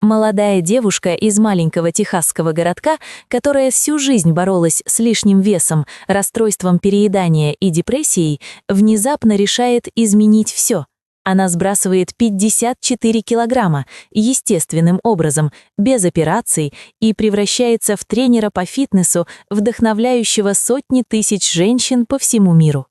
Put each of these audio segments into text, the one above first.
Молодая девушка из маленького техасского городка, которая всю жизнь боролась с лишним весом, расстройством переедания и депрессией, внезапно решает изменить все. Она сбрасывает 54 килограмма естественным образом, без операций, и превращается в тренера по фитнесу, вдохновляющего сотни тысяч женщин по всему миру.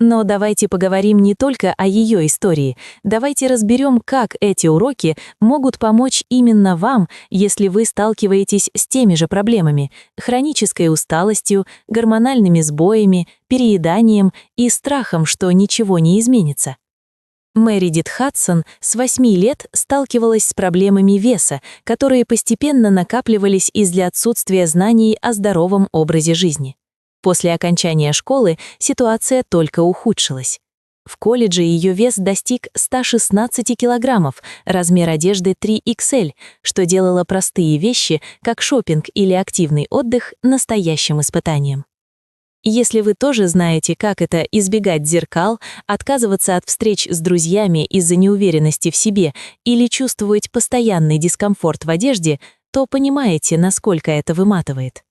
Но давайте поговорим не только о ее истории. Давайте разберем, как эти уроки могут помочь именно вам, если вы сталкиваетесь с теми же проблемами – хронической усталостью, гормональными сбоями, перееданием и страхом, что ничего не изменится. Мередит Хадсон с 8 лет сталкивалась с проблемами веса, которые постепенно накапливались из-за отсутствия знаний о здоровом образе жизни. После окончания школы ситуация только ухудшилась. В колледже ее вес достиг 116 килограммов, размер одежды 3XL, что делало простые вещи, как шопинг или активный отдых, настоящим испытанием. Если вы тоже знаете, как это избегать зеркал, отказываться от встреч с друзьями из-за неуверенности в себе или чувствовать постоянный дискомфорт в одежде, то понимаете, насколько это выматывает.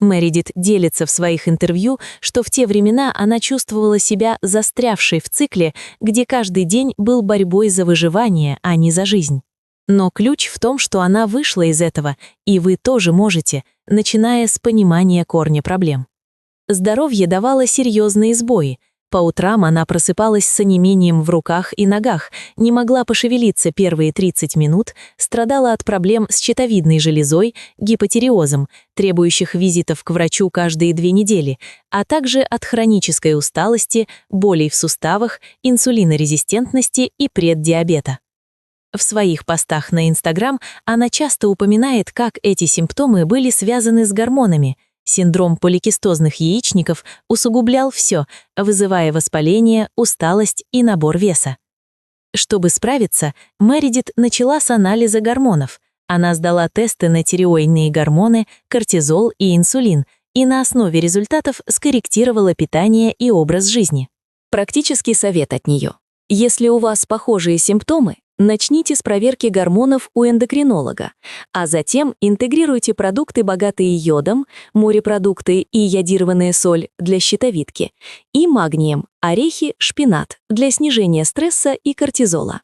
Мередит делится в своих интервью, что в те времена она чувствовала себя застрявшей в цикле, где каждый день был борьбой за выживание, а не за жизнь. Но ключ в том, что она вышла из этого, и вы тоже можете, начиная с понимания корня проблем. Здоровье давало серьезные сбои. По утрам она просыпалась с онемением в руках и ногах, не могла пошевелиться первые 30 минут, страдала от проблем с щитовидной железой, гипотиреозом, требующих визитов к врачу каждые 2 недели, а также от хронической усталости, болей в суставах, инсулинорезистентности и преддиабета. В своих постах на Instagram она часто упоминает, как эти симптомы были связаны с гормонами. Синдром поликистозных яичников усугублял все, вызывая воспаление, усталость и набор веса. Чтобы справиться, Мередит начала с анализа гормонов. Она сдала тесты на тиреоидные гормоны, кортизол и инсулин, и на основе результатов скорректировала питание и образ жизни. Практический совет от нее. Если у вас похожие симптомы, начните с проверки гормонов у эндокринолога, а затем интегрируйте продукты, богатые йодом, морепродукты и йодированная соль для щитовидки, и магнием, орехи, шпинат для снижения стресса и кортизола.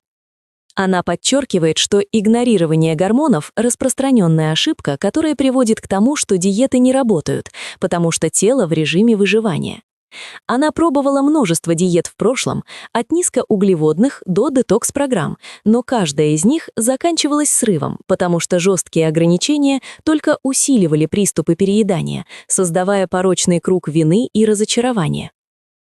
Она подчеркивает, что игнорирование гормонов – распространенная ошибка, которая приводит к тому, что диеты не работают, потому что тело в режиме выживания. Она пробовала множество диет в прошлом, от низкоуглеводных до детокс-программ, но каждая из них заканчивалась срывом, потому что жесткие ограничения только усиливали приступы переедания, создавая порочный круг вины и разочарования.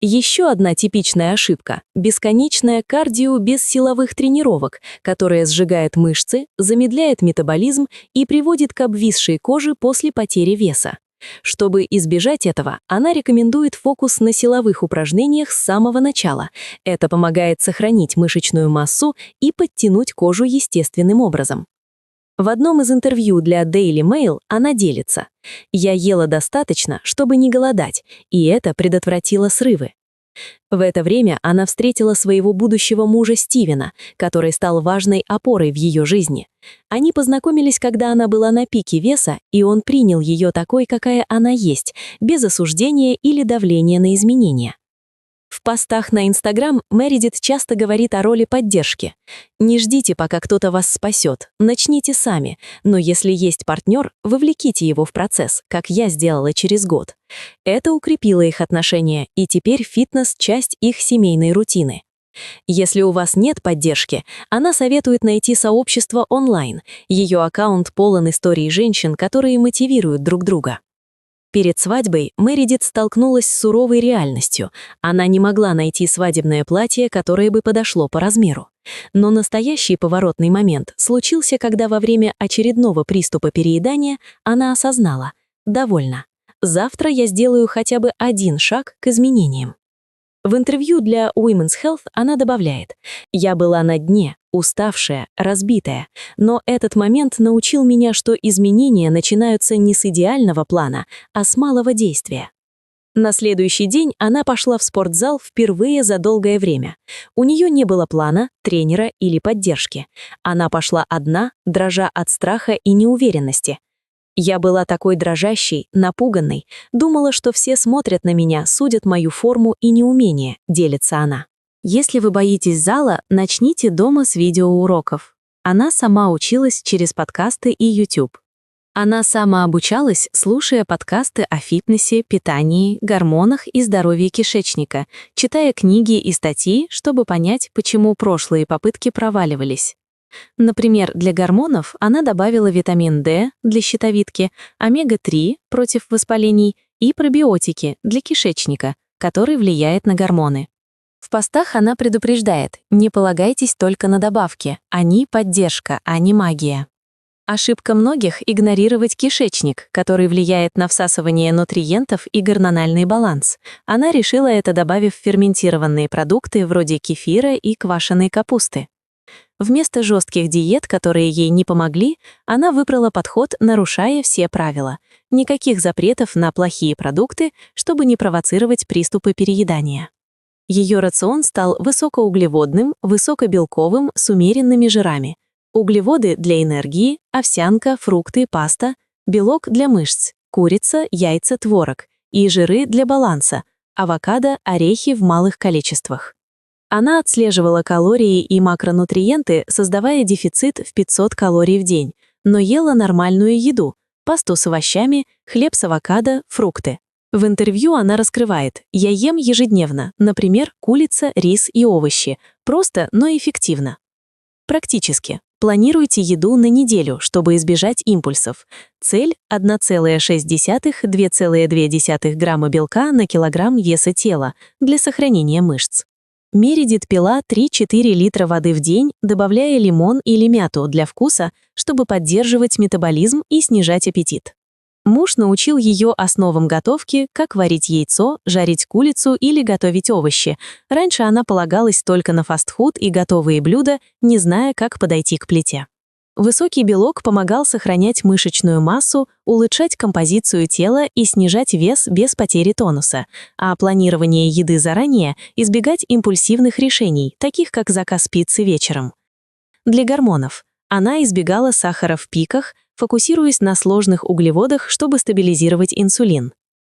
Еще одна типичная ошибка – бесконечное кардио без силовых тренировок, которое сжигает мышцы, замедляет метаболизм и приводит к обвисшей коже после потери веса. Чтобы избежать этого, она рекомендует фокус на силовых упражнениях с самого начала. Это помогает сохранить мышечную массу и подтянуть кожу естественным образом. В одном из интервью для Daily Mail она делится: «Я ела достаточно, чтобы не голодать, и это предотвратило срывы». В это время она встретила своего будущего мужа Стивена, который стал важной опорой в ее жизни. Они познакомились, когда она была на пике веса, и он принял ее такой, какая она есть, без осуждения или давления на изменения. В постах на Instagram Мередит часто говорит о роли поддержки. Не ждите, пока кто-то вас спасет, начните сами, но если есть партнер, вовлеките его в процесс, как я сделала через год. Это укрепило их отношения, и теперь фитнес – часть их семейной рутины. Если у вас нет поддержки, она советует найти сообщество онлайн. Ее аккаунт полон историй женщин, которые мотивируют друг друга. Перед свадьбой Мередит столкнулась с суровой реальностью. Она не могла найти свадебное платье, которое бы подошло по размеру. Но настоящий поворотный момент случился, когда во время очередного приступа переедания она осознала: «Довольно. Завтра я сделаю хотя бы один шаг к изменениям». В интервью для Women's Health она добавляет: «Я была на дне, уставшая, разбитая, но этот момент научил меня, что изменения начинаются не с идеального плана, а с малого действия». На следующий день она пошла в спортзал впервые за долгое время. У нее не было плана, тренера или поддержки. Она пошла одна, дрожа от страха и неуверенности. Я была такой дрожащей, напуганной, думала, что все смотрят на меня, судят мою форму и неумение, делится она. Если вы боитесь зала, начните дома с видеоуроков. Она сама училась через подкасты и YouTube. Она самообучалась, слушая подкасты о фитнесе, питании, гормонах и здоровье кишечника, читая книги и статьи, чтобы понять, почему прошлые попытки проваливались. Например, для гормонов она добавила витамин D для щитовидки, омега-3 против воспалений и пробиотики для кишечника, который влияет на гормоны. В постах она предупреждает: не полагайтесь только на добавки, они поддержка, а не магия. Ошибка многих — игнорировать кишечник, который влияет на всасывание нутриентов и гормональный баланс. Она решила это, добавив ферментированные продукты вроде кефира и квашеной капусты. Вместо жестких диет, которые ей не помогли, она выбрала подход, нарушая все правила. Никаких запретов на плохие продукты, чтобы не провоцировать приступы переедания. Ее рацион стал высокоуглеводным, высокобелковым, с умеренными жирами. Углеводы для энергии, овсянка, фрукты, паста, белок для мышц, курица, яйца, творог и жиры для баланса, авокадо, орехи в малых количествах. Она отслеживала калории и макронутриенты, создавая дефицит в 500 калорий в день, но ела нормальную еду, пасту с овощами, хлеб с авокадо, фрукты. В интервью она раскрывает: «Я ем ежедневно, например, курица, рис и овощи, просто, но эффективно». Практически. Планируйте еду на неделю, чтобы избежать импульсов. Цель – 1,6–2,2 грамма белка на килограмм веса тела для сохранения мышц. Мередит пила 3-4 литра воды в день, добавляя лимон или мяту для вкуса, чтобы поддерживать метаболизм и снижать аппетит. Муж научил ее основам готовки, как варить яйцо, жарить курицу или готовить овощи. Раньше она полагалась только на фастфуд и готовые блюда, не зная, как подойти к плите. Высокий белок помогал сохранять мышечную массу, улучшать композицию тела и снижать вес без потери тонуса, а планирование еды заранее – избегать импульсивных решений, таких как заказ пиццы вечером. Для гормонов она избегала сахара в пиках, фокусируясь на сложных углеводах, чтобы стабилизировать инсулин.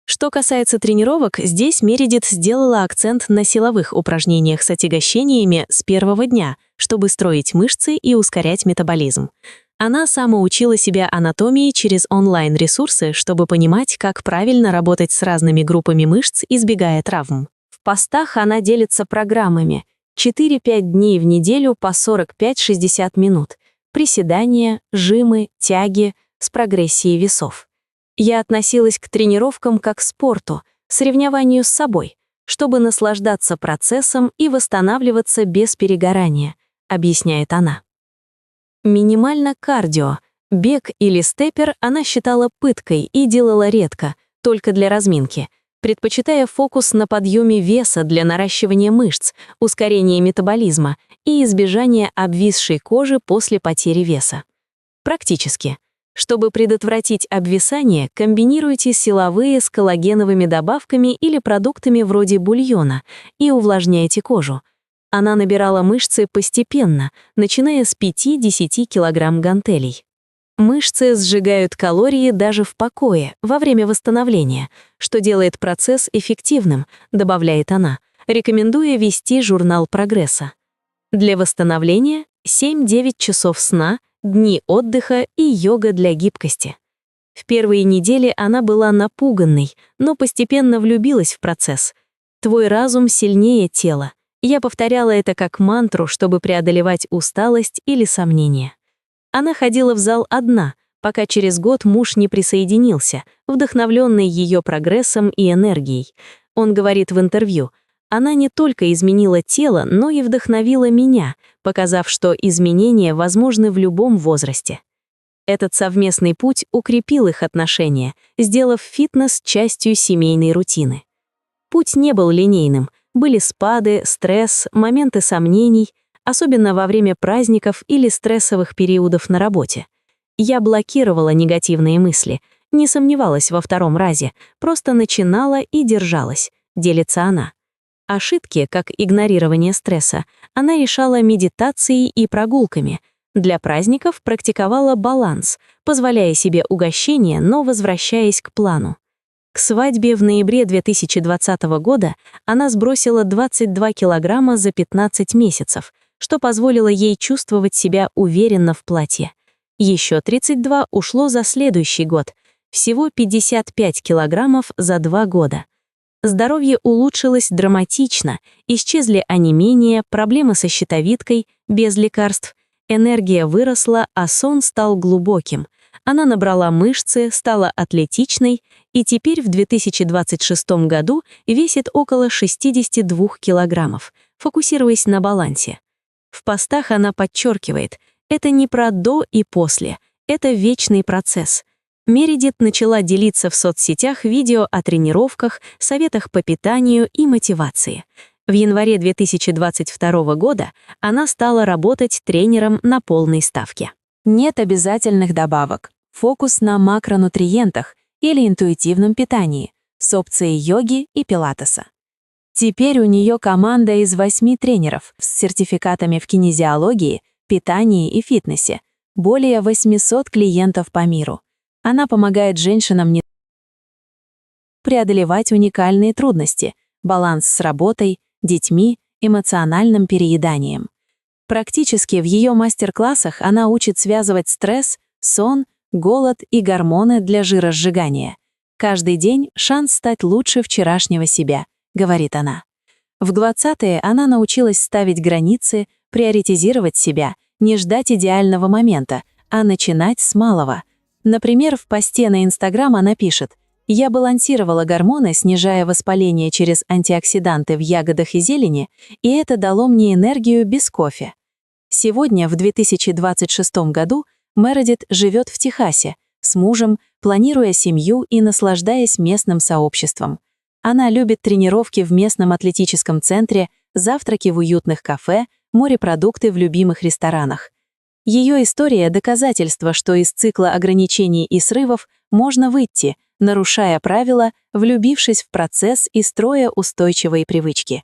Что касается тренировок, здесь Мередит сделала акцент на силовых упражнениях с отягощениями с первого дня, чтобы строить мышцы и ускорять метаболизм. Она самоучила себя анатомии через онлайн-ресурсы, чтобы понимать, как правильно работать с разными группами мышц, избегая травм. В постах она делится программами 4-5 дней в неделю по 45-60 минут, приседания, жимы, тяги с прогрессией весов. Я относилась к тренировкам как к спорту, соревнованию с собой, чтобы наслаждаться процессом и восстанавливаться без перегорания, объясняет она. Минимально кардио, бег или степпер она считала пыткой и делала редко, только для разминки, предпочитая фокус на подъеме веса для наращивания мышц, ускорения метаболизма и избежания обвисшей кожи после потери веса. Практически. Чтобы предотвратить обвисание, комбинируйте силовые с коллагеновыми добавками или продуктами вроде бульона и увлажняйте кожу. Она набирала мышцы постепенно, начиная с 5-10 кг гантелей. Мышцы сжигают калории даже в покое, во время восстановления, что делает процесс эффективным, добавляет она, рекомендуя вести журнал прогресса. Для восстановления 7-9 часов сна, дни отдыха и йога для гибкости. В первые недели она была напуганной, но постепенно влюбилась в процесс. «Твой разум сильнее тела». Я повторяла это как мантру, чтобы преодолевать усталость или сомнения. Она ходила в зал одна, пока через год муж не присоединился, вдохновленный ее прогрессом и энергией. Он говорит в интервью: «Она не только изменила тело, но и вдохновила меня, показав, что изменения возможны в любом возрасте». Этот совместный путь укрепил их отношения, сделав фитнес частью семейной рутины. Путь не был линейным, были спады, стресс, моменты сомнений, особенно во время праздников или стрессовых периодов на работе. Я блокировала негативные мысли. Не сомневалась во втором разе, просто начинала и держалась, делится она. Ошибки, как игнорирование стресса, она решала медитацией и прогулками. Для праздников практиковала баланс, позволяя себе угощение, но возвращаясь к плану. К свадьбе в ноябре 2020 года она сбросила 22 килограмма за 15 месяцев, что позволило ей чувствовать себя уверенно в платье. Еще 32 ушло за следующий год, всего 55 килограммов за 2 года. Здоровье улучшилось драматично, исчезли онемение, проблемы со щитовидкой, без лекарств, энергия выросла, а сон стал глубоким. Она набрала мышцы, стала атлетичной и теперь в 2026 году весит около 62 килограммов, фокусируясь на балансе. В постах она подчеркивает, это не про до и после, это вечный процесс. Мередит начала делиться в соцсетях видео о тренировках, советах по питанию и мотивации. В январе 2022 года она стала работать тренером на полной ставке. Нет обязательных добавок. Фокус на макронутриентах или интуитивном питании с опцией йоги и пилатеса. Теперь у нее команда из 8 тренеров с сертификатами в кинезиологии, питании и фитнесе, более 800 клиентов по миру. Она помогает женщинам не преодолевать уникальные трудности, баланс с работой, детьми, эмоциональным перееданием. Практически в ее мастер-классах она учит связывать стресс, сон, голод и гормоны для жиросжигания. Каждый день шанс стать лучше вчерашнего себя, говорит она. В 20-е она научилась ставить границы, приоритизировать себя, не ждать идеального момента, а начинать с малого. Например, в посте на Инстаграм она пишет: «Я балансировала гормоны, снижая воспаление через антиоксиданты в ягодах и зелени, и это дало мне энергию без кофе». Сегодня, в 2026 году, Мередит живет в Техасе, с мужем, планируя семью и наслаждаясь местным сообществом. Она любит тренировки в местном атлетическом центре, завтраки в уютных кафе, морепродукты в любимых ресторанах. Ее история — доказательство, что из цикла ограничений и срывов можно выйти, нарушая правила, влюбившись в процесс и строя устойчивые привычки.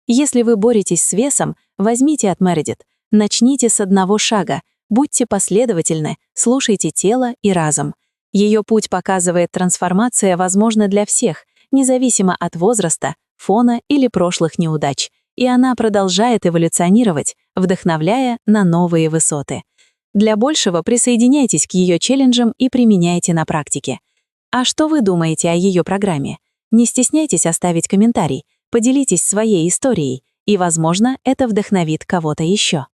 Если вы боретесь с весом, возьмите от Мередит, начните с одного шага, будьте последовательны, слушайте тело и разум. Ее путь показывает, трансформация возможна для всех, независимо от возраста, фона или прошлых неудач, и она продолжает эволюционировать, вдохновляя на новые высоты. Для большего присоединяйтесь к ее челленджам и применяйте на практике. А что вы думаете о ее программе? Не стесняйтесь оставить комментарий, поделитесь своей историей, и, возможно, это вдохновит кого-то еще.